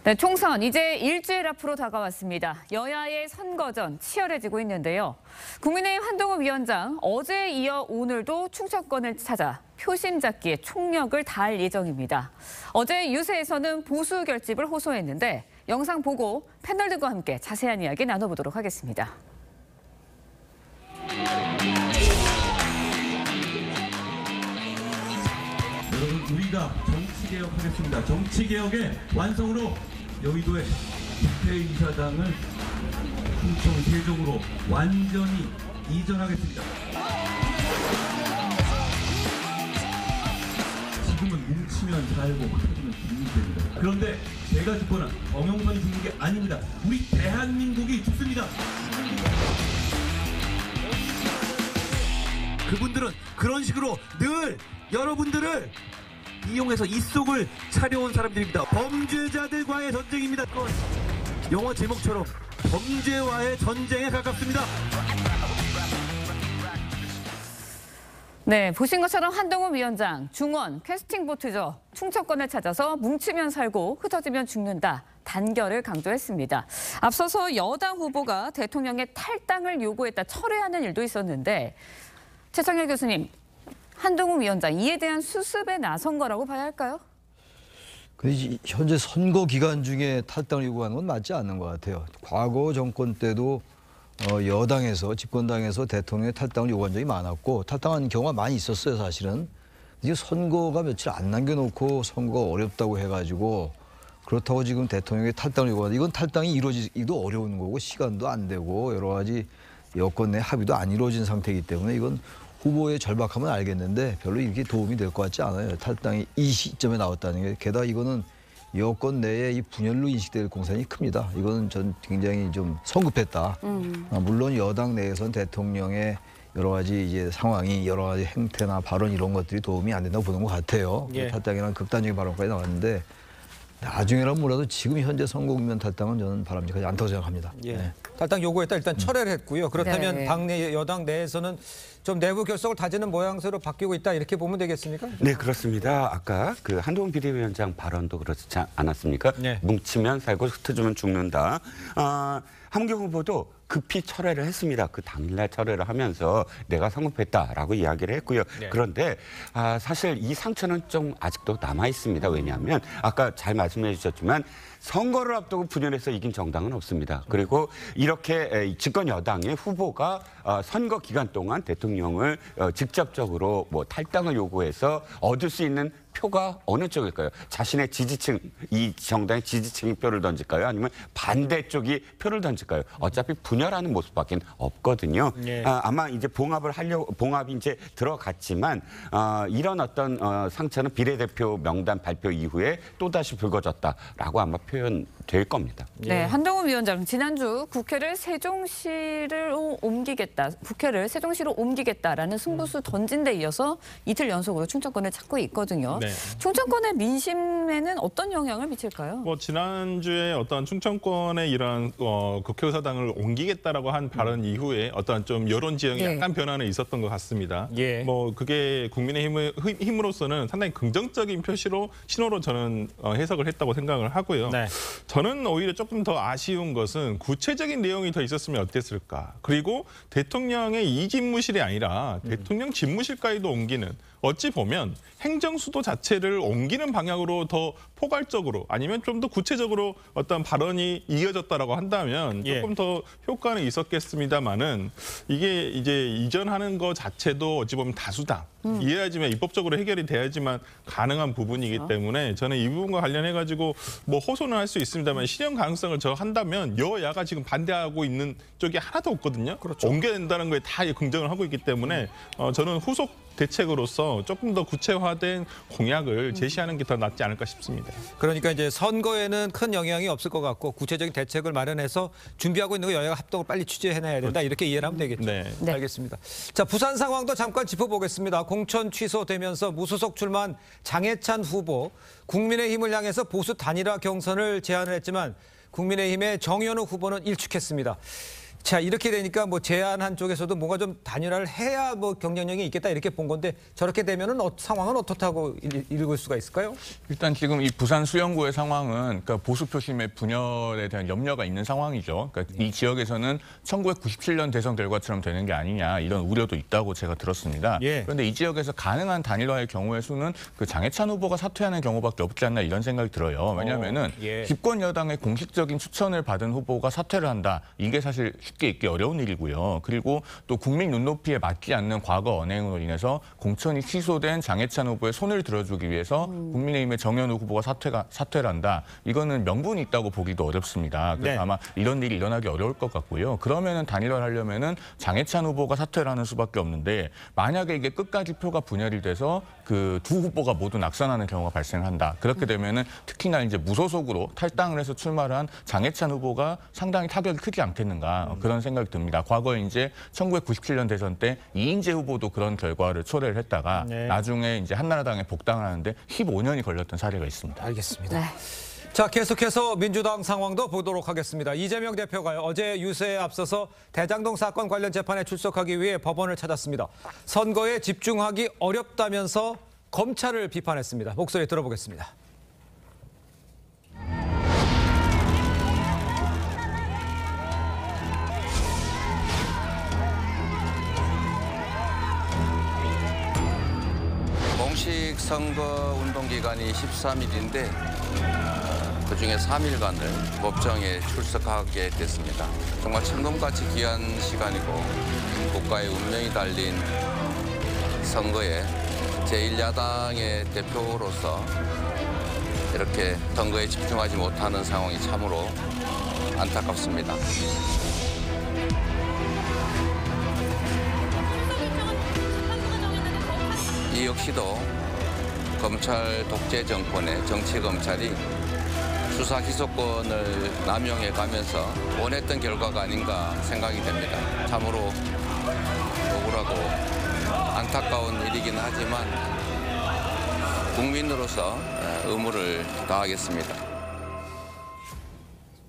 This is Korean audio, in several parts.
네, 총선 이제 일주일 앞으로 다가왔습니다. 여야의 선거전 치열해지고 있는데요. 국민의힘 한동훈 위원장 어제에 이어 오늘도 충청권을 찾아 표심 잡기에 총력을 다할 예정입니다. 어제 유세에서는 보수 결집을 호소했는데 영상 보고 패널들과 함께 자세한 이야기 나눠보도록 하겠습니다. 여러분, 우리가 정치개혁하겠습니다. 정치개혁의 완성으로 여의도의 국회의사당을 충청 세종으로 완전히 이전하겠습니다. 지금은 뭉치면 살고 흩어지면 죽는 때입니다. 그런데 제가 죽거나 정영선 죽는 게 아닙니다. 우리 대한민국이 죽습니다. 그분들은 그런 식으로 늘 여러분들을 이용해서 입속을 차려온 사람들입니다. 범죄자들과의 전쟁입니다. 영화 제목처럼 범죄와의 전쟁에 가깝습니다. 네, 보신 것처럼 한동훈 위원장 중원 캐스팅 보트죠. 충청권을 찾아서 뭉치면 살고 흩어지면 죽는다. 단결을 강조했습니다. 앞서서 여당 후보가 대통령의 탈당을 요구했다 철회하는 일도 있었는데 최창렬 교수님, 한동훈 위원장 이에 대한 수습에 나선 거라고 봐야 할까요? 현재 선거 기간 중에 탈당을 요구하는 건 맞지 않는 것 같아요. 과거 정권 때도 여당에서 집권당에서 대통령의 탈당을 요구한 적이 많았고 탈당한 경우가 많이 있었어요, 사실은. 이제 선거가 며칠 안 남겨놓고 선거가 어렵다고 해가지고 그렇다고 지금 대통령의 탈당을 요구하는 이건 탈당이 이루어지기도 어려운 거고 시간도 안 되고 여러 가지 여권 내 합의도 안 이루어진 상태이기 때문에 이건 후보의 절박함은 알겠는데 별로 이렇게 도움이 될 것 같지 않아요. 탈당이 이 시점에 나왔다는 게. 게다가 이거는 여권 내에 이 분열로 인식될 공산이 큽니다. 이거는 전 굉장히 좀 성급했다. 물론 여당 내에서는 대통령의 여러 가지 이제 상황이 여러 가지 행태나 발언 이런 것들이 도움이 안 된다고 보는 것 같아요. 예. 탈당이라는 극단적인 발언까지 나왔는데 나중에라면 몰라도 지금 현재 선거 국면 탈당은 저는 바람직하지 않다고 생각합니다. 예. 네. 탈당 요구했다 일단 철회를 했고요. 그렇다면 네. 당내 여당 내에서는 좀 내부 결속을 다지는 모양새로 바뀌고 있다 이렇게 보면 되겠습니까? 네, 그렇습니다. 아까 그 한동훈 비대위원장 발언도 그렇지 않았습니까? 네. 뭉치면 살고 흩어지면 죽는다. 함경 후보도 급히 철회를 했습니다. 그 당일날 철회를 하면서 내가 성급했다라고 이야기를 했고요. 네. 그런데 사실 이 상처는 좀 아직도 남아 있습니다. 왜냐하면 아까 잘 말씀해 주셨지만 선거를 앞두고 분열해서 이긴 정당은 없습니다. 그리고 이렇게 집권 여당의 후보가 선거 기간 동안 대통령을 직접적으로 뭐 탈당을 요구해서 얻을 수 있는 표가 어느 쪽일까요? 자신의 지지층, 이 정당의 지지층이 표를 던질까요? 아니면 반대쪽이 표를 던질까요? 어차피 분열하는 모습밖에 없거든요. 네. 아마 이제 봉합이 이제 들어갔지만 이런 어떤 상처는 비례대표 명단 발표 이후에 또다시 불거졌다라고 아마 표현될 겁니다. 네, 한동훈 위원장 지난주 국회를 세종시로 옮기겠다라는 승부수 던진 데 이어서 이틀 연속으로 충청권을 찾고 있거든요. 네. 충청권의 민심에는 어떤 영향을 미칠까요? 지난주에 어떤 충청권의 이런 국회의사당을 옮기겠다라고 한 발언 이후에 어떤 좀 여론 지형이 예. 약간 변화는 있었던 것 같습니다. 예. 그게 국민의힘으로서는 상당히 긍정적인 신호로 저는 해석을 했다고 생각을 하고요. 네. 저는 오히려 조금 더 아쉬운 것은 구체적인 내용이 더 있었으면 어땠을까. 그리고 대통령의 이 집무실이 아니라 대통령 집무실까지도 옮기는 어찌 보면 행정수도 자체를 옮기는 방향으로 더 포괄적으로 아니면 좀 더 구체적으로 어떤 발언이 이어졌다라고 한다면 조금 더 효과는 있었겠습니다만은 이게 이제 이전하는 것 자체도 어찌 보면 다수당 이해하지만 입법적으로 해결이 돼야지만 가능한 부분이기 때문에 저는 이 부분과 관련해 가지고 뭐 호소는 할 수 있습니다만 실현 가능성을 한다면 여야가 지금 반대하고 있는 쪽이 하나도 없거든요. 그렇죠. 옮겨야 된다는 거에 다 긍정을 하고 있기 때문에 저는 후속 대책으로서 조금 더 구체화된 공약을 제시하는 게 더 낫지 않을까 싶습니다. 그러니까 이제 선거에는 큰 영향이 없을 것 같고 구체적인 대책을 마련해서 준비하고 있는 거 여야가 합동을 빨리 취재해내야 된다 이렇게 이해를 하면 되겠죠. 네. 네. 알겠습니다. 자, 부산 상황도 잠깐 짚어보겠습니다. 공천 취소되면서 무소속 출마한 장해찬 후보 국민의힘을 향해서 보수 단일화 경선을 제안을 했지만 국민의힘의 정현우 후보는 일축했습니다. 자, 이렇게 되니까 뭐 제안한 쪽에서도 뭔가 좀 단일화를 해야 뭐 경쟁력이 있겠다 이렇게 본 건데 저렇게 되면은 상황은 어떻다고 읽을 수가 있을까요? 일단 지금 이 부산 수영구의 상황은 그러니까 보수 표심의 분열에 대한 염려가 있는 상황이죠. 그러니까 이 지역에서는 1997년 대선 결과처럼 되는 게 아니냐 이런 우려도 있다고 제가 들었습니다. 예. 그런데 이 지역에서 가능한 단일화의 경우의 수는 그 장해찬 후보가 사퇴하는 경우밖에 없지 않나 이런 생각이 들어요. 왜냐하면은 예. 집권 여당의 공식적인 추천을 받은 후보가 사퇴를 한다. 이게 사실 쉽게 있기 어려운 일이고요. 그리고 또 국민 눈높이에 맞지 않는 과거 언행으로 인해서 공천이 취소된 장해찬 후보의 손을 들어주기 위해서 국민의힘의 정현우 후보가 사퇴를 한다. 이거는 명분이 있다고 보기도 어렵습니다. 그래서 네. 아마 이런 일이 일어나기 어려울 것 같고요. 그러면은 단일화를 하려면은 장해찬 후보가 사퇴를 하는 수밖에 없는데 만약에 이게 끝까지 표가 분열이 돼서 그 두 후보가 모두 낙선하는 경우가 발생한다. 그렇게 되면은 특히나 이제 무소속으로 탈당을 해서 출마를 한 장해찬 후보가 상당히 타격이 크지 않겠는가 그런 생각이 듭니다. 과거에 이제 1997년 대선 때 이인재 후보도 그런 결과를 초래를 했다가 네. 나중에 이제 한나라당에 복당을 하는데 15년이 걸렸던 사례가 있습니다. 알겠습니다. 네. 자, 계속해서 민주당 상황도 보도록 하겠습니다. 이재명 대표가요, 어제 유세에 앞서서 대장동 사건 관련 재판에 출석하기 위해 법원을 찾았습니다. 선거에 집중하기 어렵다면서 검찰을 비판했습니다. 목소리 들어보겠습니다. 공식 선거 운동 기간이 13일인데 그중에 3일간을 법정에 출석하게 됐습니다. 정말 천금같이 귀한 시간이고 국가의 운명이 달린 선거에 제1야당의 대표로서 이렇게 선거에 집중하지 못하는 상황이 참으로 안타깝습니다. 이 역시도 검찰 독재 정권의 정치검찰이 수사 기소권을 남용해 가면서 원했던 결과가 아닌가 생각이 됩니다. 참으로 억울하고 안타까운 일이긴 하지만 국민으로서 의무를 다하겠습니다.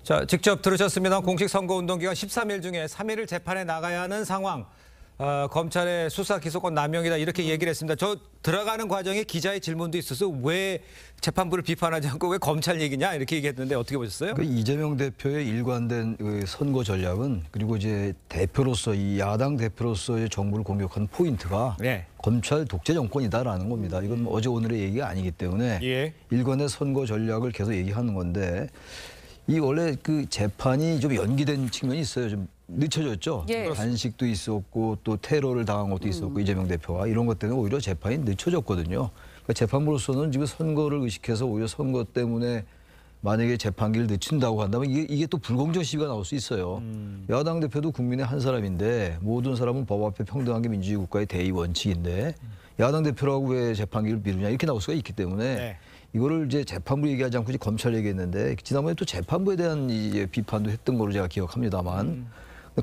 자, 직접 들으셨습니다. 공식 선거운동 기간 13일 중에 3일을 재판에 나가야 하는 상황. 검찰의 수사 기소권 남용이다 이렇게 얘기를 했습니다. 저 들어가는 과정에 기자의 질문도 있어서 왜 재판부를 비판하지 않고 왜 검찰 얘기냐 이렇게 얘기했는데 어떻게 보셨어요? 그 이재명 대표의 일관된 그 선거 전략은 그리고 이제 대표로서 이 야당 대표로서의 정부를 공격한 포인트가 네. 검찰 독재 정권이다라는 겁니다. 이건 뭐 어제 오늘의 얘기가 아니기 때문에 예. 일관의 선거 전략을 계속 얘기하는 건데 이 원래 그 재판이 좀 연기된 측면이 있어요. 좀 늦춰졌죠. 예. 단식도 있었고 또 테러를 당한 것도 있었고 이재명 대표가 이런 것 때문에 오히려 재판이 늦춰졌거든요. 그러니까 재판부로서는 지금 선거를 의식해서 오히려 선거 때문에 만약에 재판기를 늦춘다고 한다면 이게 또 불공정 시비가 나올 수 있어요. 야당 대표도 국민의 한 사람인데 모든 사람은 법 앞에 평등한 게 민주주의 국가의 대의 원칙인데 야당 대표라고 왜 재판기를 미루냐 이렇게 나올 수가 있기 때문에 네. 이거를 이제 재판부 얘기하지 않고 이제 검찰 얘기했는데 지난번에 또 재판부에 대한 이제 비판도 했던 걸로 제가 기억합니다만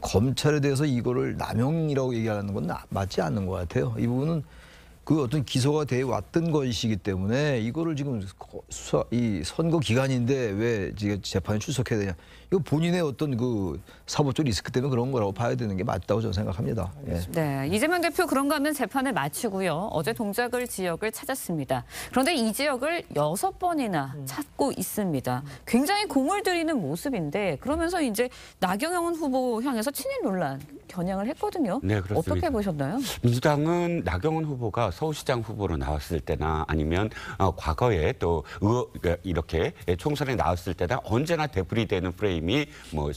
검찰에 대해서 이거를 남용이라고 얘기하는 건 맞지 않는 것 같아요. 이 부분은 그 어떤 기소가 돼 왔던 것이기 때문에 이거를 지금 이 선거 기간인데 왜 지금 재판에 출석해야 되냐. 이거 본인의 어떤 그 사법적 리스크 때문에 그런 거라고 봐야 되는 게 맞다고 저는 생각합니다. 예. 네, 이재명 대표 그런가 하면 재판을 마치고요. 어제 동작을 지역을 찾았습니다. 그런데 이 지역을 6번이나 찾고 있습니다. 굉장히 공을 들이는 모습인데 그러면서 이제 나경원 후보 향해서 친일 논란 겨냥을 했거든요. 네, 그렇습니다. 어떻게 보셨나요? 민주당은 나경원 후보가 서울시장 후보로 나왔을 때나 아니면 과거에 또 이렇게 총선에 나왔을 때나 언제나 되풀이되는 프레임이 뭐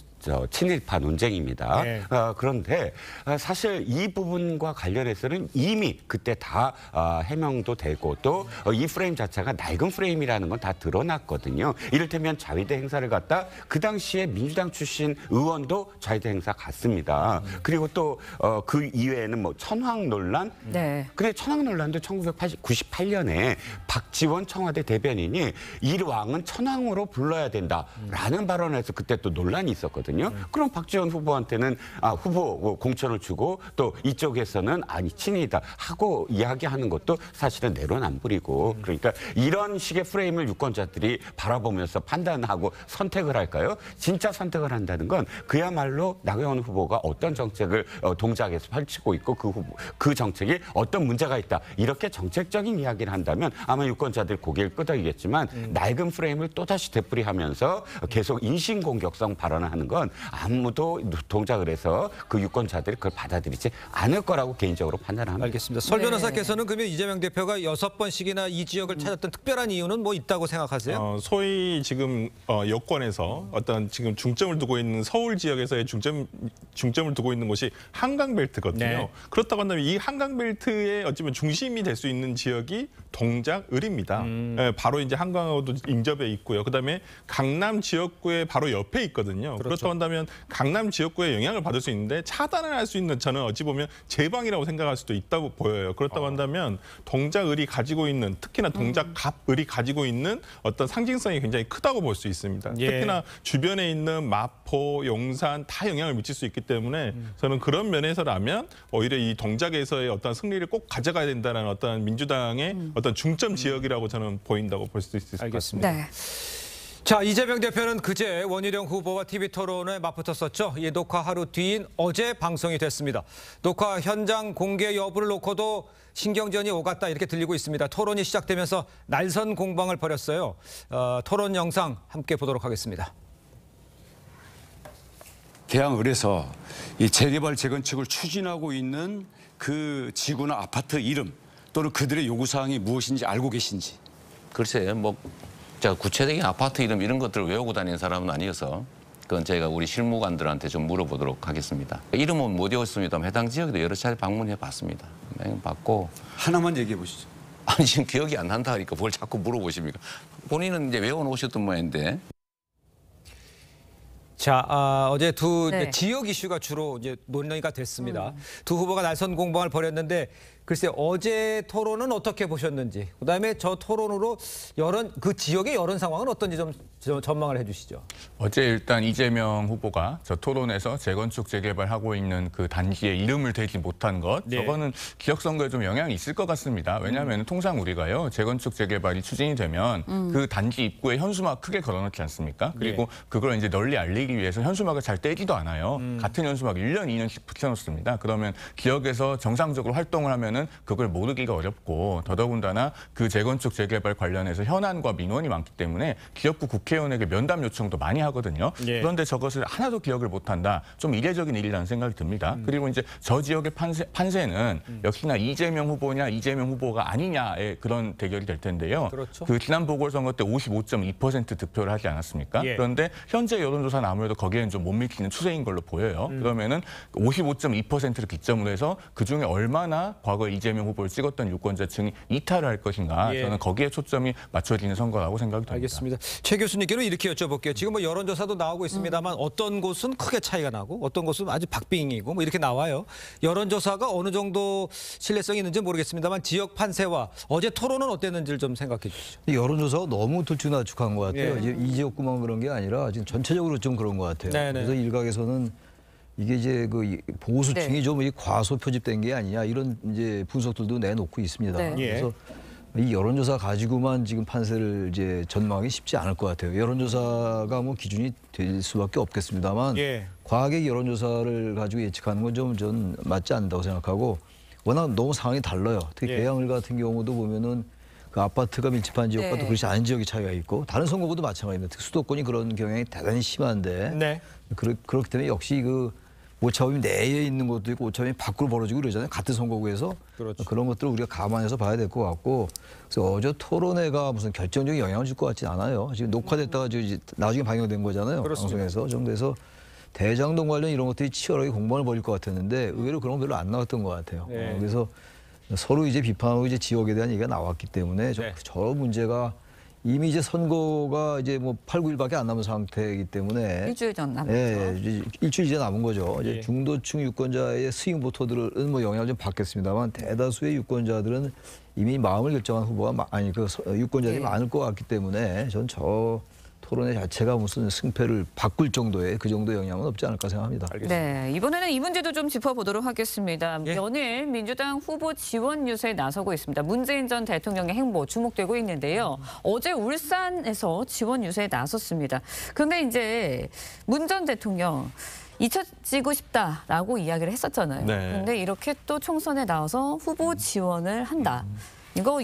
친일파 논쟁입니다. 네. 그런데 사실 이 부분과 관련해서는 이미 그때 다 해명도 되고 또 이 프레임 자체가 낡은 프레임이라는 건 다 드러났거든요. 이를테면 자위대 행사를 갔다 그 당시에 민주당 출신 의원도 자위대 행사 갔습니다. 그리고 또 그 이외에는 뭐 천황 논란. 네. 근데 천황 논란도 1998년에 박지원 청와대 대변인이 이 왕은 천황으로 불러야 된다라는 발언을 해서 그때 또 논란이 있었거든요. 그럼 박지원 후보한테는 후보 공천을 주고 또 이쪽에서는 아니 친이다 하고 이야기하는 것도 사실은 내로남불이고 그러니까 이런 식의 프레임을 유권자들이 바라보면서 판단하고 선택을 할까요? 진짜 선택을 한다는 건 그야말로 나경원 후보가 어떤 정책을 동작에서 펼치고 있고 그 정책이 어떤 문제가 있다. 이렇게 정책적인 이야기를 한다면 아마 유권자들 고개를 끄덕이겠지만 낡은 프레임을 또다시 되풀이하면서 계속 인신공격성 발언을 하는 건 아무도 동작을 해서 그 유권자들이 그걸 받아들이지 않을 거라고 개인적으로 판단합니다. 알겠습니다. 설 변호사께서는 그러면 이재명 대표가 6번씩이나 이 지역을 찾았던 특별한 이유는 뭐 있다고 생각하세요? 소위 지금 여권에서 어떤 지금 중점을 두고 있는 서울 지역에서의 중점을 두고 있는 곳이 한강벨트거든요. 네. 그렇다고 한다면 이 한강벨트의 어쩌면 중심이 될 수 있는 지역이 동작을입니다. 바로 이제 한강하고도 인접해 있고요. 그다음에 강남 지역구의 바로 옆에 있거든요. 그렇죠. 그렇다고 한다면 강남 지역구에 영향을 받을 수 있는데 차단을 할 수 있는 저는 어찌 보면 제방이라고 생각할 수도 있다고 보여요. 그렇다고 한다면 동작을이 가지고 있는 특히나 동작갑을이 가지고 있는 어떤 상징성이 굉장히 크다고 볼 수 있습니다. 예. 특히나 주변에 있는 마포, 용산 다 영향을 미칠 수 있기 때문에 저는 그런 면에서라면 오히려 이 동작에서의 어떤 승리를 꼭 가져가야 된다는 어떤 민주당의 어떤 중점 지역이라고 저는 보인다고 볼 수 있을 것 같습니다. 네. 자, 이재명 대표는 그제 원희룡 후보와 TV토론에 맞붙었었죠. 이 녹화 하루 뒤인 어제 방송이 됐습니다. 녹화 현장 공개 여부를 놓고도 신경전이 오갔다 이렇게 들리고 있습니다. 토론이 시작되면서 날선 공방을 벌였어요. 토론 영상 함께 보도록 하겠습니다. 대항을에서 이 재개발 재건축을 추진하고 있는 그 지구나 아파트 이름 또는 그들의 요구사항이 무엇인지 알고 계신지. 글쎄요, 뭐 제가 구체적인 아파트 이름 이런 것들을 외우고 다니는 사람은 아니어서 그건 제가 우리 실무관들한테 좀 물어보도록 하겠습니다. 이름은 못 외웠습니다만 해당 지역에도 여러 차례 방문해 봤습니다. 봤고 하나만 얘기해 보시죠. 아니 지금 기억이 안 난다 하니까 뭘 자꾸 물어보십니까? 본인은 이제 외워놓으셨던 모양인데. 자, 어제 두 네. 지역 이슈가 주로 이제 논의가 됐습니다. 두 후보가 날선 공방을 벌였는데 글쎄 어제 토론은 어떻게 보셨는지, 그다음에 저 토론으로 그 지역의 여론 상황은 어떤지 좀 전망을 해주시죠. 어제 일단 이재명 후보가 저 토론에서 재건축 재개발하고 있는 그 단지의 이름을 대지 못한 것, 네. 저거는 지역 선거에 좀 영향이 있을 것 같습니다. 왜냐하면 통상 우리가요 재건축 재개발이 추진이 되면 그 단지 입구에 현수막 크게 걸어놓지 않습니까? 그리고 그걸 이제 널리 알리기 위해서 현수막을 잘 떼지도 않아요. 같은 현수막 1년, 2년씩 붙여놓습니다. 그러면 지역에서 정상적으로 활동을 하면은 그걸 모르기가 어렵고, 더더군다나 그 재건축 재개발 관련해서 현안과 민원이 많기 때문에 지역구 국회의원에게 면담 요청도 많이 하거든요. 예. 그런데 저것을 하나도 기억을 못한다. 좀 이례적인 일이라는 생각이 듭니다. 그리고 이제 저 지역의 판세는 역시나 이재명 후보냐 이재명 후보가 아니냐의 그런 대결이 될 텐데요. 그렇죠. 그 지난 보궐선거 때 55.2% 득표를 하지 않았습니까? 예. 그런데 현재 여론조사는 아무래도 거기에는 좀 못 미치는 추세인 걸로 보여요. 그러면은 55.2%를 기점으로 해서 그중에 얼마나 과거에 이재명 후보를 찍었던 유권자층이 이탈을 할 것인가, 예. 저는 거기에 초점이 맞춰지는 선거라고 생각이 듭니다. 알겠습니다. 최 교수님께는 이렇게 여쭤볼게요. 지금 뭐 여론조사도 나오고 있습니다만 어떤 곳은 크게 차이가 나고 어떤 곳은 아주 박빙이고 뭐 이렇게 나와요. 여론조사가 어느 정도 신뢰성이 있는지 모르겠습니다만 지역 판세와 어제 토론은 어땠는지를 좀 생각해 주시죠. 여론조사가 너무 들쭉날쭉한 것 같아요. 예. 이제 이 지역구만 그런 게 아니라 지금 전체적으로 좀 그런 것 같아요. 네네. 그래서 일각에서는 이게 이제 그 보수층이 네. 좀 과소 표집된 게 아니냐 이런 이제 분석들도 내놓고 있습니다. 네. 예. 그래서 이 여론조사 가지고만 지금 판세를 이제 전망하기 쉽지 않을 것 같아요. 여론조사가 뭐 기준이 될 수밖에 없겠습니다만 예. 과학의 여론조사를 가지고 예측하는 건 좀 전 맞지 않는다고 생각하고, 워낙 너무 상황이 달라요. 특히 예. 계양을 같은 경우도 보면은 그 아파트가 밀집한 지역과 네. 또 그렇지 않은 지역이 차이가 있고, 다른 선거구도 마찬가지입니다. 특히 수도권이 그런 경향이 대단히 심한데 네. 그렇기 때문에 역시 그 오차범위 내에 있는 것도 있고 오차범위 밖으로 벌어지고 그러잖아요. 같은 선거구에서. 그렇죠. 그런 것들을 우리가 감안해서 봐야 될 것 같고, 그래서 어제 토론회가 무슨 결정적인 영향을 줄 것 같지 않아요. 지금 녹화됐다가 이제 나중에 방영된 거잖아요. 그렇습니다. 방송에서. 좀 그래서 대장동 관련 이런 것들이 치열하게 공방을 벌일 것 같았는데 의외로 그런 건 별로 안 나왔던 것 같아요. 네. 그래서 서로 이제 비판하고 이제 지역에 대한 얘기가 나왔기 때문에 네. 저 문제가 이미 이제 선거가 이제 뭐 8, 9일밖에 안 남은 상태이기 때문에 일주일 전 남았죠. 예, 이제 일주일 이제 남은 거죠. 이제 예. 중도층 유권자의 스윙 보터들은 뭐 영향을 좀 받겠습니다만 대다수의 유권자들은 이미 마음을 결정한 후보가 유권자들이 예. 많을 것 같기 때문에 전 저 토론회 자체가 무슨 승패를 바꿀 정도의 그 정도 영향은 없지 않을까 생각합니다. 네, 이번에는 이 문제도 좀 짚어보도록 하겠습니다. 예. 연일 민주당 후보 지원 유세에 나서고 있습니다. 문재인 전 대통령의 행보 주목되고 있는데요. 어제 울산에서 지원 유세에 나섰습니다. 그런데 이제 문 전 대통령 잊혀지고 싶다라고 이야기를 했었잖아요. 네. 그런데 이렇게 또 총선에 나와서 후보 지원을 한다. 이거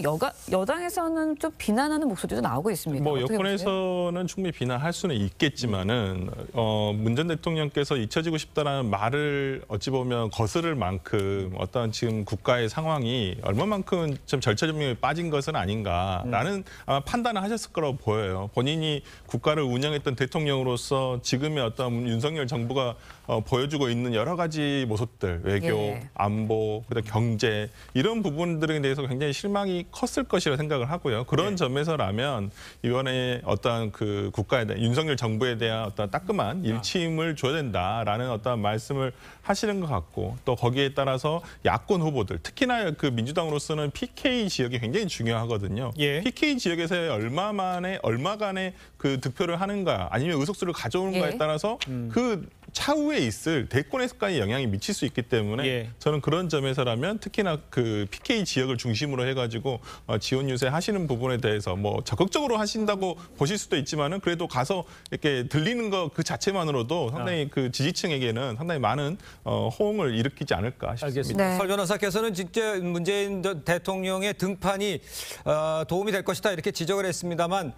여당에서는 좀 비난하는 목소리도 나오고 있습니다. 뭐 어떻게 보세요? 여권에서는 충분히 비난할 수는 있겠지만은 문 전 대통령께서 잊혀지고 싶다라는 말을 어찌 보면 거스를 만큼 어떤 지금 국가의 상황이 얼마만큼 좀 절차점이 빠진 것은 아닌가라는 아마 판단을 하셨을 거라고 보여요. 본인이 국가를 운영했던 대통령으로서 지금의 어떤 윤석열 정부가 보여주고 있는 여러 가지 모습들, 외교, 예. 안보, 그다음 경제 이런 부분들에 대해서 굉장히 실망이 컸을 것이라 생각을 하고요. 그런 점에서라면 이번에 어떤 그 국가에 대한 윤석열 정부에 대한 어떤 따끔한 일침을 줘야 된다라는 어떤 말씀을 하시는 것 같고 또 거기에 따라서 야권 후보들 특히나 그 민주당으로서는 PK 지역이 굉장히 중요하거든요. 예. PK 지역에서 얼마간의 그 득표를 하는가 아니면 의석수를 가져오는가에 예. 따라서 그 차후에 있을 대권에서까지 영향이 미칠 수 있기 때문에 예. 저는 그런 점에서라면 특히나 그 PK 지역을 중심으로 해가지고 지원 유세 하시는 부분에 대해서 뭐 적극적으로 하신다고 보실 수도 있지만은 그래도 가서 이렇게 들리는 거 그 자체만으로도 상당히 그 지지층에게는 상당히 많은 호응을 일으키지 않을까 싶습니다. 알겠습니다. 네. 설 변호사께서는 진짜 문재인 전 대통령의 등판이 도움이 될 것이다 이렇게 지적을 했습니다만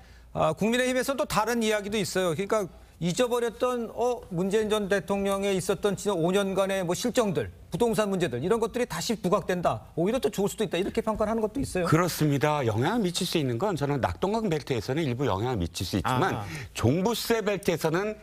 국민의힘에서는 또 다른 이야기도 있어요. 그러니까 잊어버렸던 문재인 전 대통령에 있었던 지난 5년간의 뭐 실정들, 부동산 문제들 이런 것들이 다시 부각된다. 오히려 또 좋을 수도 있다. 이렇게 평가를 하는 것도 있어요. 그렇습니다. 영향을 미칠 수 있는 건 저는 낙동강 벨트에서는 일부 영향을 미칠 수 있지만 종부세 벨트에서는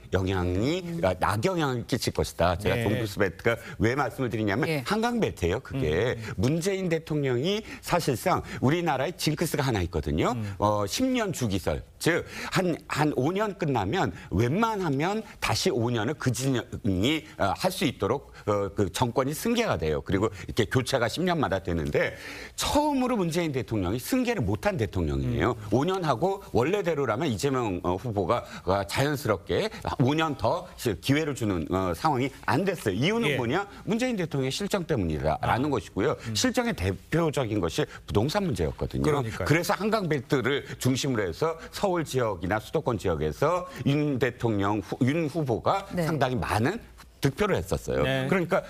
낙영향을 끼칠 것이다. 제가 네. 종부세 벨트가 왜 말씀을 드리냐면 예. 한강 벨트예요. 그게 문재인 대통령이 사실상 우리나라에 징크스가 하나 있거든요. 10년 주기설. 즉 한 5년 끝나면 웬만하면 다시 5년을 그 진영이 할 수 있도록 그 정권이 승계가 돼요. 그리고 이렇게 교체가 10년마다 되는데 처음으로 문재인 대통령이 승계를 못한 대통령이에요. 5년 하고 원래대로라면 이재명 후보가 자연스럽게 5년 더 기회를 주는 상황이 안 됐어요. 이유는 예. 뭐냐? 문재인 대통령의 실정 때문이라는 것이고요. 실정의 대표적인 것이 부동산 문제였거든요. 그러니까요. 그래서 한강벨트를 중심으로 해서 서울 지역이나 수도권 지역에서 윤 대통령, 윤 후보가 네. 상당히 많은 득표를 했었어요. 네. 그러니까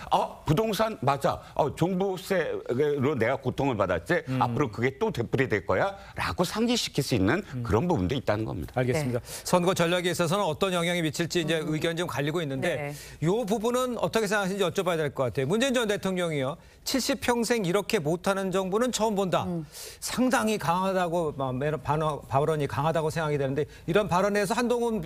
부동산 맞아. 종부세로 내가 고통을 받았지. 앞으로 그게 또 되풀이 될 거야. 라고 상기시킬 수 있는 그런 부분도 있다는 겁니다. 알겠습니다. 선거 전략에 있어서는 어떤 영향이 미칠지 이제 의견이 좀 갈리고 있는데 이 부분은 어떻게 생각하시는지 여쭤봐야 될 것 같아요. 문재인 전 대통령이요. 70평생 이렇게 못하는 정부는 처음 본다. 상당히 강하다고 발언이 강하다고 생각이 되는데 이런 발언에서 한동훈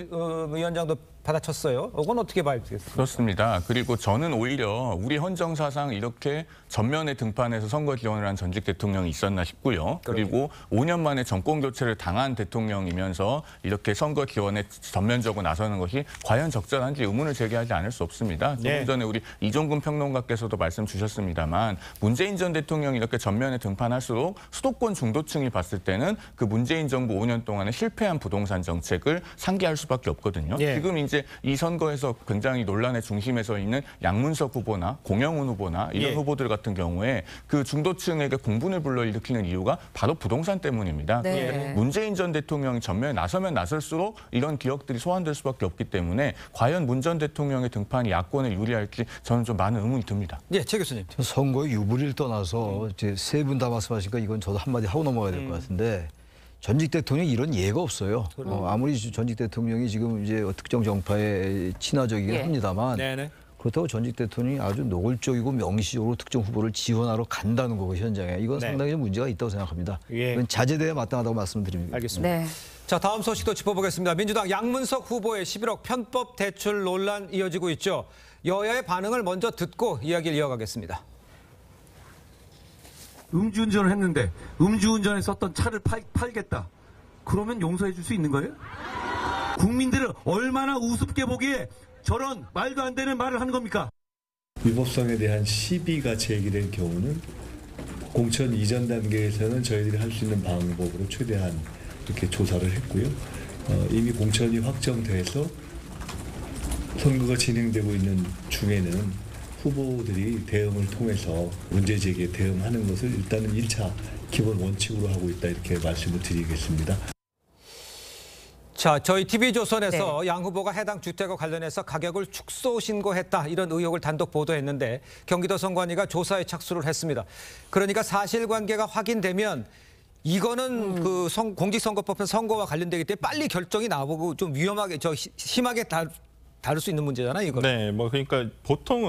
위원장도 받아쳤어요. 이건 어떻게 봐야겠습니까? 그렇습니다. 그리고 저는 오히려 우리 헌정사상 이렇게 전면에 등판해서 선거 지원을 한 전직 대통령이 있었나 싶고요. 그리고 5년 만에 정권 교체를 당한 대통령이면서 이렇게 선거 지원에 전면적으로 나서는 것이 과연 적절한지 의문을 제기하지 않을 수 없습니다. 네. 조금 전에 우리 이종근 평론가께서도 말씀 주셨습니다만 문재인 전 대통령이 이렇게 전면에 등판할수록 수도권 중도층이 봤을 때는 그 문재인 정부 5년 동안의 실패한 부동산 정책을 상기할 수밖에 없거든요. 예. 지금 이제 이 선거에서 굉장히 논란의 중심에 서 있는 양문석 후보나 공영훈 후보나 이런 예. 후보들 같은 경우에 그 중도층에게 공분을 불러일으키는 이유가 바로 부동산 때문입니다. 네. 그런데 문재인 전 대통령이 전면에 나서면 나설수록 이런 기억들이 소환될 수밖에 없기 때문에 과연 문 전 대통령의 등판이 야권에 유리할지 저는 좀 많은 의문이 듭니다. 예, 최 교수님. 선거의 유불리를 떠나서 세 분 다 말씀하시니까 이건 저도 한마디 하고 넘어가야 될 것 같은데 전직 대통령이 이런 예가 없어요. 아무리 전직 대통령이 지금 이제 특정 정파에 친화적이긴 예. 합니다만 네네. 그렇다고 전직 대통령이 아주 노골적이고 명시적으로 특정 후보를 지원하러 간다는 거고 현장에 이건 네. 상당히 좀 문제가 있다고 생각합니다. 예. 이건 자제돼야 마땅하다고 말씀드립니다. 알겠습니다. 네. 자, 다음 소식도 짚어보겠습니다. 민주당 양문석 후보의 11억 편법 대출 논란 이어지고 있죠. 여야의 반응을 먼저 듣고 이야기를 이어가겠습니다. 음주운전을 했는데 음주운전에 썼던 차를 팔겠다. 그러면 용서해 줄 수 있는 거예요? 국민들은 얼마나 우습게 보기에 저런 말도 안 되는 말을 하는 겁니까? 위법성에 대한 시비가 제기될 경우는 공천 이전 단계에서는 저희들이 할 수 있는 방법으로 최대한 이렇게 조사를 했고요. 이미 공천이 확정돼서 선거가 진행되고 있는 중에는 후보들이 대응을 통해서 문제 제기에 대응하는 것을 일단은 1차 기본 원칙으로 하고 있다 이렇게 말씀을 드리겠습니다. 자, 저희 TV조선에서 양 후보가 해당 주택과 관련해서 가격을 축소 신고했다 이런 의혹을 단독 보도했는데 경기도 선관위가 조사에 착수를 했습니다. 그러니까 사실관계가 확인되면 이거는 그 공직선거법상 선거와 관련되기 때문에 빨리 결정이 나오고 좀 위험하게 심하게 다룰 수 있는 문제잖아요, 이거. 네, 뭐 그러니까 보통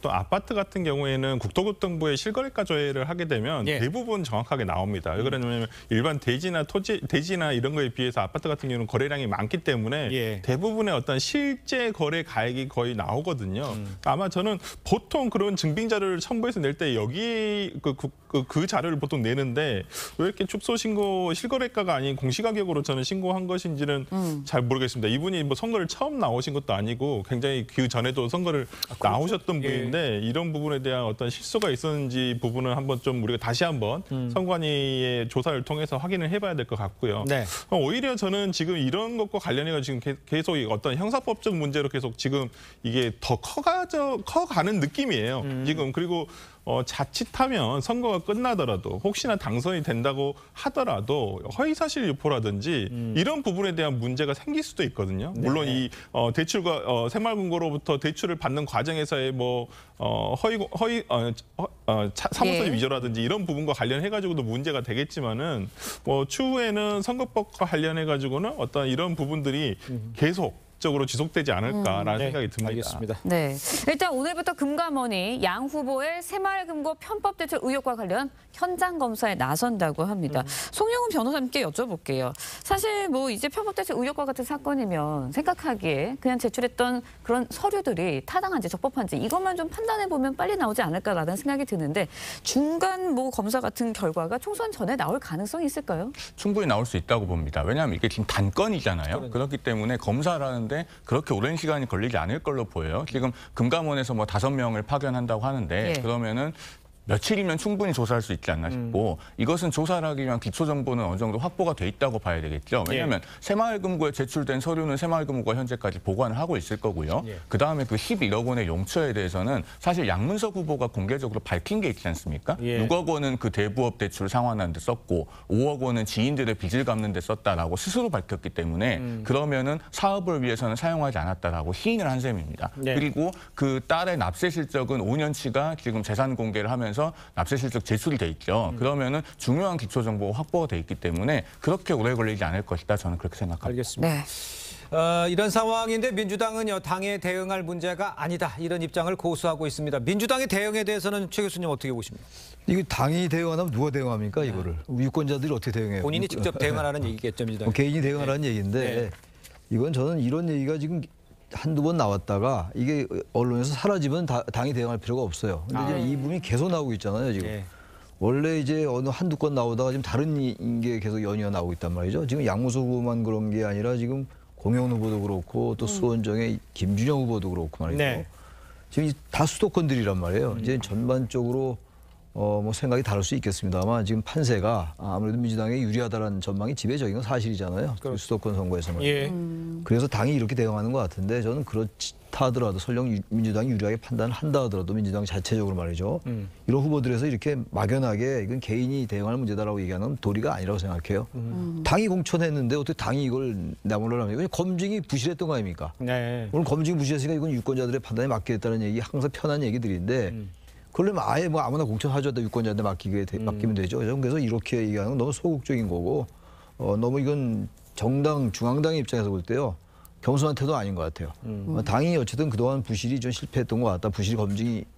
아파트 같은 경우에는 국토교통부에 실거래가 조회를 하게 되면 대부분 정확하게 나옵니다. 왜 그러냐면 일반 대지나 이런 거에 비해서 아파트 같은 경우는 거래량이 많기 때문에 대부분의 어떤 실제 거래 가액이 거의 나오거든요. 아마 저는 보통 그런 증빙 자료를 첨부해서 낼 때 여기 그 자료를 보통 내는데 왜 이렇게 축소 신고 실거래가가 아닌 공시가격으로 저는 신고한 것인지는 잘 모르겠습니다. 이분이 뭐 선거를 처음 나오신 것도 아니고 굉장히 그 전에도 선거를 나오셨던 분인데 이런 부분에 대한 어떤 실수가 있었는지 부분은 한번 좀 우리가 다시 한번 선관위의 조사를 통해서 확인을 해봐야 될 것 같고요. 오히려 저는 지금 이런 것과 관련해서 지금 계속 어떤 형사법적 문제로 계속 지금 이게 더 커가는 느낌이에요. 지금 그리고 자칫하면 선거가 끝나더라도 혹시나 당선이 된다고 하더라도 허위사실 유포라든지 이런 부분에 대한 문제가 생길 수도 있거든요. 물론 이 대출과 새마을금고로부터 대출을 받는 과정에서의 뭐 사무소 위조라든지 이런 부분과 관련해가지고도 문제가 되겠지만은 뭐 추후에는 선거법과 관련해가지고는 어떤 이런 부분들이 계속 적으로 지속되지 않을까라는 생각이 듭니다. 알겠습니다. 네, 일단 오늘부터 금감원이 양 후보의 새마을금고 편법 대출 의혹과 관련 현장 검사에 나선다고 합니다. 송영훈 변호사님께 여쭤볼게요. 사실 뭐 이제 편법 대출 의혹과 같은 사건이면 생각하기에 그냥 제출했던 그런 서류들이 타당한지 적법한지 이것만 좀 판단해 보면 빨리 나오지 않을까라는 생각이 드는데 중간 뭐 검사 같은 결과가 총선 전에 나올 가능성이 있을까요? 충분히 나올 수 있다고 봅니다. 왜냐하면 이게 지금 단건이잖아요. 그렇기 때문에 검사라는 그렇게 오랜 시간이 걸리지 않을 걸로 보여요. 지금 금감원에서 뭐 5명을 파견한다고 하는데 그러면은 며칠이면 충분히 조사할 수 있지 않나 싶고 이것은 조사를 하기 위한 기초 정보는 어느 정도 확보가 돼 있다고 봐야 되겠죠. 왜냐하면 새마을금고에 제출된 서류는 새마을금고가 현재까지 보관을 하고 있을 거고요. 그다음에 그 11억 원의 용처에 대해서는 사실 양문석 후보가 공개적으로 밝힌 게 있지 않습니까? 6억 원은 그 대부업 대출을 상환하는 데 썼고 5억 원은 지인들의 빚을 갚는 데 썼다라고 스스로 밝혔기 때문에 그러면은 사업을 위해서는 사용하지 않았다라고 시인을 한 셈입니다. 그리고 그 딸의 납세 실적은 5년치가 지금 재산 공개를 하면서 납세 실적 제출이 돼 있죠. 그러면은 중요한 기초 정보가 확보가 돼 있기 때문에 그렇게 오래 걸리지 않을 것이다. 저는 그렇게 생각합니다. 알겠습니다. 이런 상황인데 민주당은요 당에 대응할 문제가 아니다 이런 입장을 고수하고 있습니다. 민주당의 대응에 대해서는 최 교수님 어떻게 보십니까? 이게 당이 대응하면 누가 대응합니까 이거를? 유권자들이 어떻게 대응해요? 본인이 직접 대응하라는 얘기겠죠, 민주당. 개인이 대응하라는 얘기인데 이건 저는 이런 얘기가 지금 한두 번 나왔다가 이게 언론에서 사라지면 당이 대응할 필요가 없어요. 근데 지금 이 부분이 계속 나오고 있잖아요, 지금. 원래 이제 어느 한두 건 나오다가 지금 다른 게 계속 연이어 나오고 있단 말이죠. 지금 양무석 후보만 그런 게 아니라 지금 공영 후보도 그렇고 또 수원정의 김준영 후보도 그렇고 말이죠. 지금 다 수도권들이란 말이에요. 이제 전반적으로 뭐 생각이 다를 수 있겠습니다만 지금 판세가 아무래도 민주당에 유리하다는 전망이 지배적인 건 사실이잖아요. 수도권 선거에서는. 그래서 당이 이렇게 대응하는 것 같은데 저는 그렇다 하더라도 설령 민주당이 유리하게 판단을 한다 하더라도 민주당 자체적으로 말이죠. 이런 후보들에서 이렇게 막연하게 이건 개인이 대응할 문제다라고 얘기하는 건 도리가 아니라고 생각해요. 당이 공천했는데 어떻게 당이 이걸 나몰라라 합니까? 검증이 부실했던 거 아닙니까? 오늘 검증이 부실했으니까 이건 유권자들의 판단에 맡기겠다는 얘기 항상 편한 얘기들인데 그러면 아예 뭐 아무나 공천하줘도 유권자한테 맡기면 되죠. 그래서 이렇게 얘기하는 건 너무 소극적인 거고 너무 이건 정당 중앙당의 입장에서 볼 때요. 겸손한 태도 아닌 것 같아요. 당이 어쨌든 그동안 부실이 좀 실패했던 것 같다. 부실이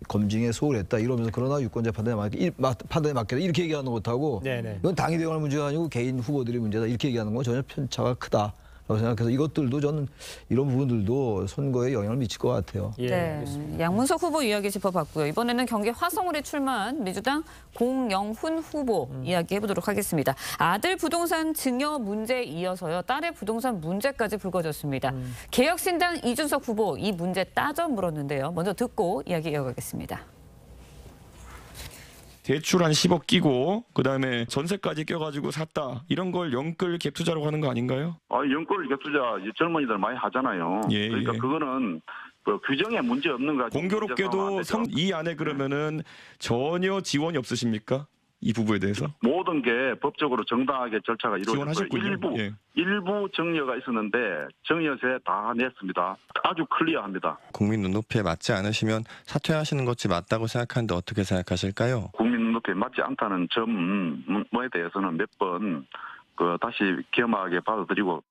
검증에 소홀했다. 이러면서 그러나 유권자 판단에 맡겠다. 이렇게 얘기하는 것하고 이건 당이 대응할 문제가 아니고 개인 후보들의 문제다. 이렇게 얘기하는 건 전혀 편차가 크다. 생각해서 이것들도 저는 이런 부분들도 선거에 영향을 미칠 것 같아요. 네, 양문석 후보 이야기 짚어봤고요. 이번에는 경기 화성을에 출마한 민주당 공영훈 후보 이야기해보도록 하겠습니다. 아들 부동산 증여 문제에 이어서요. 딸의 부동산 문제까지 불거졌습니다. 개혁신당 이준석 후보 이 문제 따져 물었는데요. 먼저 듣고 이야기 이어가겠습니다. 대출 한 10억 끼고 그다음에 전세까지 껴가지고 샀다. 이런 걸 영끌 갭 투자라고 하는 거 아닌가요? 영끌 갭 투자 젊은이들 많이 하잖아요. 예, 그러니까 예. 그거는 규정에 문제 없는 거 가지고 공교롭게도 이 안에 그러면은 전혀 지원이 없으십니까? 이 부부에 대해서? 모든 게 법적으로 정당하게 절차가 이루어졌고요. 지원하셨군요. 일부 정여가 있었는데 정여세 다 냈습니다. 아주 클리어합니다. 국민 눈높이에 맞지 않으시면 사퇴하시는 것이 맞다고 생각하는데 어떻게 생각하실까요? 국민 눈높이에 맞지 않다는 점에 대해서는 몇 번 다시 겸하게 받아들이고.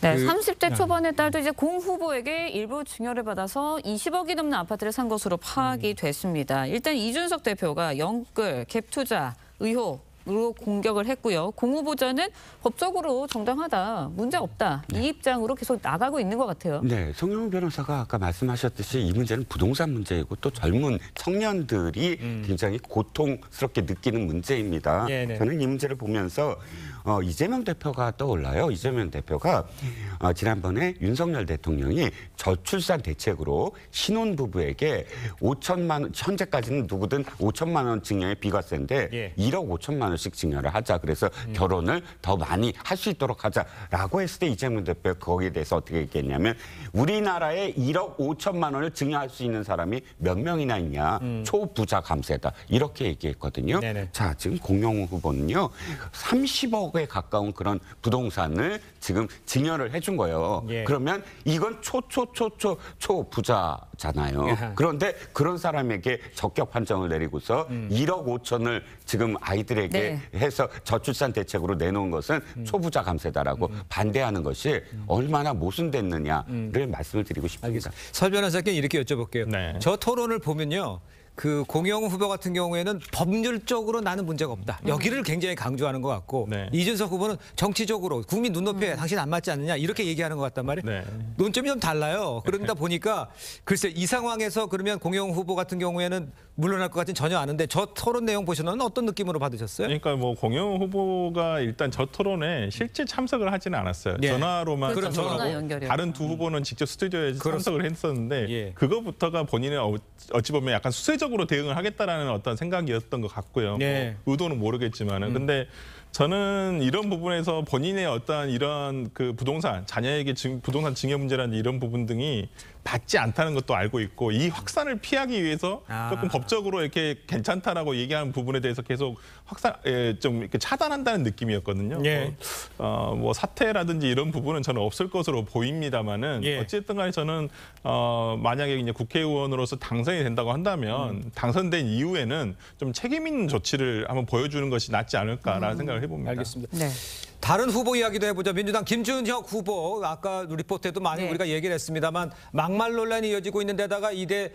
네, 30대 초반의 딸도 이제 공 후보에게 일부 증여를 받아서 20억이 넘는 아파트를 산 것으로 파악이 됐습니다. 일단 이준석 대표가 영끌, 갭 투자 의혹으로 공격을 했고요. 공 후보자는 법적으로 정당하다, 문제 없다 이 입장으로 계속 나가고 있는 것 같아요. 네, 송영훈 변호사가 아까 말씀하셨듯이 이 문제는 부동산 문제이고 또 젊은 청년들이 굉장히 고통스럽게 느끼는 문제입니다. 저는 이 문제를 보면서 이재명 대표가 떠올라요. 이재명 대표가 지난번에 윤석열 대통령이 저출산 대책으로 신혼부부에게 5천만 원, 현재까지는 누구든 5천만 원 증여의 비과세인데 1억 5천만 원씩 증여를 하자. 그래서 결혼을 더 많이 할 수 있도록 하자라고 했을 때 이재명 대표가 거기에 대해서 어떻게 얘기했냐면 우리나라에 1억 5천만 원을 증여할 수 있는 사람이 몇 명이나 있냐. 초부자 감세다. 이렇게 얘기했거든요. 자, 지금 공영훈 후보는요. 30억에 가까운 그런 부동산을 지금 증여를 해준 거예요. 그러면 이건 초부자잖아요. 그런데 그런 사람에게 적격 판정을 내리고서 1억 5천을 지금 아이들에게 해서 저출산 대책으로 내놓은 것은 초부자 감세다라고 반대하는 것이 얼마나 모순됐느냐를 말씀을 드리고 싶습니다. 설 변호사께 이렇게 여쭤볼게요. 저 토론을 보면요. 그 공영훈 후보 같은 경우에는 법률적으로 나는 문제가 없다. 여기를 굉장히 강조하는 것 같고 이준석 후보는 정치적으로 국민 눈높이에 당신 안 맞지 않느냐 이렇게 얘기하는 것 같단 말이에요. 논점이 좀 달라요. 그러다 보니까 글쎄 이 상황에서 그러면 공영훈 후보 같은 경우에는 물러날 것 같진 전혀 않은데 저 토론 내용 보시면 어떤 느낌으로 받으셨어요? 그러니까 뭐 공영훈 후보가 일단 저 토론에 실제 참석을 하지는 않았어요. 전화로만 참석하고 다른 두 후보는 직접 스튜디오에 참석을 했었는데 그거부터가 본인의 어찌 보면 약간 수세적으로 대응을 하겠다라는 어떤 생각이었던 것 같고요. 뭐 의도는 모르겠지만은 근데 저는 이런 부분에서 본인의 어떤 이런 그 부동산 자녀에게 부동산 증여 문제라는 이런 부분 등이 받지 않다는 것도 알고 있고 이 확산을 피하기 위해서 조금 법적으로 이렇게 괜찮다라고 얘기하는 부분에 대해서 계속 좀 이렇게 차단한다는 느낌이었거든요. 뭐 사퇴라든지 이런 부분은 저는 없을 것으로 보입니다만은 어쨌든 간에 저는 만약에 이제 국회의원으로서 당선이 된다고 한다면 당선된 이후에는 좀 책임 있는 조치를 한번 보여주는 것이 낫지 않을까라는 생각을 해봅니다. 알겠습니다. 다른 후보 이야기도 해보죠. 민주당 김준혁 후보 아까 리포트에도 많이 우리가 얘기를 했습니다만 막말 논란이 이어지고 있는 데다가 이대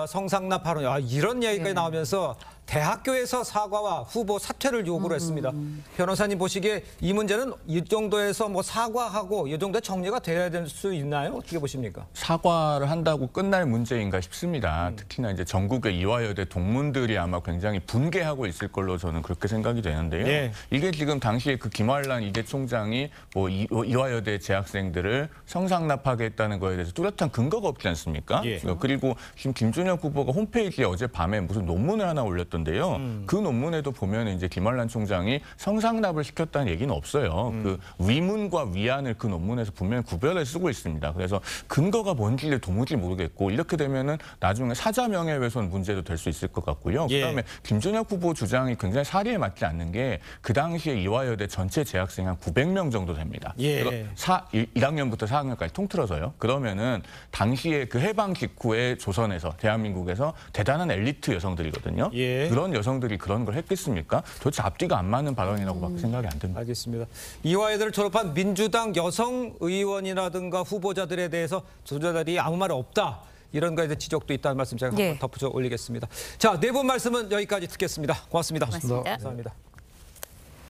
성상납 발언 이런 이야기까지 나오면서 대학교에서 사과와 후보 사퇴를 요구를 했습니다. 변호사님 보시기에 이 문제는 이 정도에서 뭐 사과하고 이 정도의 정리가 돼야 될 수 있나요? 어떻게 보십니까? 사과를 한다고 끝날 문제인가 싶습니다. 특히나 이제 전국의 이화여대 동문들이 아마 굉장히 분개하고 있을 걸로 저는 그렇게 생각이 되는데요. 이게 지금 당시에 그 김환란 이대 총장이 뭐 이화여대 재학생들을 성상납하게 했다는 거에 대해서 뚜렷한 근거가 없지 않습니까? 그리고 지금 김준혁 후보가 홈페이지에 어젯밤에 무슨 논문을 하나 올렸던데요. 그 논문에도 보면 이제 김환란 총장이 성상납을 시켰다는 얘기는 없어요. 그 위문과 위안을 그 논문에서 분명히 구별해 쓰고 있습니다. 그래서 근거가 뭔지를 도무지 모르겠고 이렇게 되면은 나중에 사자 명예훼손 문제도 될 수 있을 것 같고요. 그다음에 김준혁 후보 주장이 굉장히 사리에 맞지 않는 게 그 당시에 이화여대 전체 재학생 한 900명 정도 됩니다. 1학년부터 4학년까지 통틀어서요. 그러면은 당시에 그 해방 직후에 조선에서 대한민국에서 대단한 엘리트 여성들이거든요. 그런 여성들이 그런 걸 했겠습니까? 도대체 앞뒤가 안 맞는 발언이라고밖에 생각이 안 듭니다. 알겠습니다. 이화여대를 졸업한 민주당 여성 의원이라든가 후보자들에 대해서 조자들이 아무 말 없다. 이런 거에 대한 지적도 있다는 말씀 제가 한번 덧붙여 올리겠습니다. 자, 네 분 말씀은 여기까지 듣겠습니다. 고맙습니다. 고맙습니다. 감사합니다.